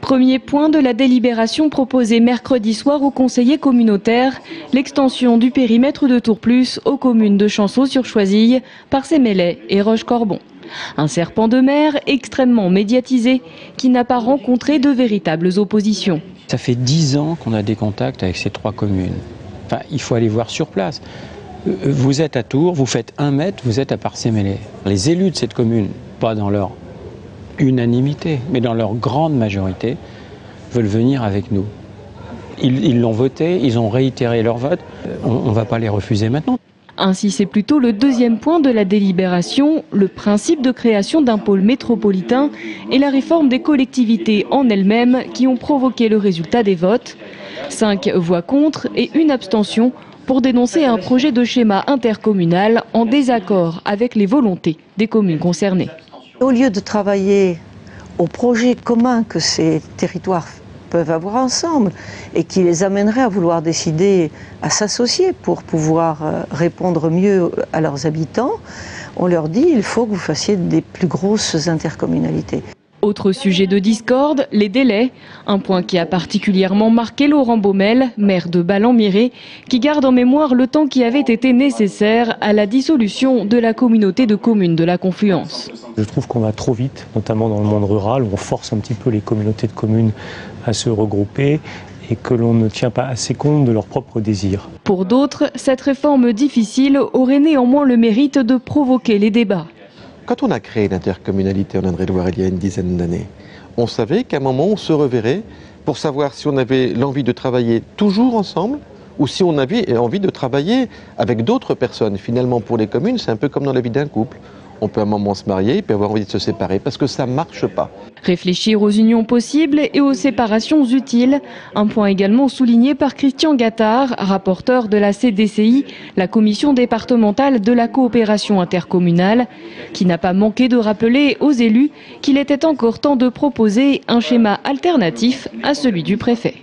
Premier point de la délibération proposée mercredi soir aux conseillers communautaires, l'extension du périmètre de Tourplus aux communes de Chanceau-sur-Choisille, Parcé-Melay et Roche-Corbon. Un serpent de mer extrêmement médiatisé qui n'a pas rencontré de véritables oppositions. Ça fait 10 ans qu'on a des contacts avec ces 3 communes. Enfin, il faut aller voir sur place. Vous êtes à Tours, vous faites 1 mètre, vous êtes à Parcé-Melay. Les élus de cette commune, pas dans leur unanimité, mais dans leur grande majorité, veulent venir avec nous. Ils l'ont voté, ils ont réitéré leur vote. On ne va pas les refuser maintenant. Ainsi, c'est plutôt le deuxième point de la délibération, le principe de création d'un pôle métropolitain et la réforme des collectivités en elles-mêmes qui ont provoqué le résultat des votes. 5 voix contre et 1 abstention pour dénoncer un projet de schéma intercommunal en désaccord avec les volontés des communes concernées. Au lieu de travailler au projet commun que ces territoires peuvent avoir ensemble et qui les amènerait à vouloir décider à s'associer pour pouvoir répondre mieux à leurs habitants, on leur dit il faut que vous fassiez des plus grosses intercommunalités. Autre sujet de discorde, les délais. Un point qui a particulièrement marqué Laurent Baumel, maire de Ballans-Miré, qui garde en mémoire le temps qui avait été nécessaire à la dissolution de la communauté de communes de la Confluence. Je trouve qu'on va trop vite, notamment dans le monde rural, où on force un petit peu les communautés de communes à se regrouper et que l'on ne tient pas assez compte de leurs propres désirs. Pour d'autres, cette réforme difficile aurait néanmoins le mérite de provoquer les débats. Quand on a créé l'intercommunalité en Indre-et-Loire il y a une dizaine d'années, on savait qu'à un moment on se reverrait pour savoir si on avait l'envie de travailler toujours ensemble ou si on avait envie de travailler avec d'autres personnes. Finalement, pour les communes, c'est un peu comme dans la vie d'un couple. On peut à un moment se marier, puis avoir envie de se séparer parce que ça ne marche pas. Réfléchir aux unions possibles et aux séparations utiles. Un point également souligné par Christian Gattard, rapporteur de la CDCI, la commission départementale de la coopération intercommunale, qui n'a pas manqué de rappeler aux élus qu'il était encore temps de proposer un schéma alternatif à celui du préfet.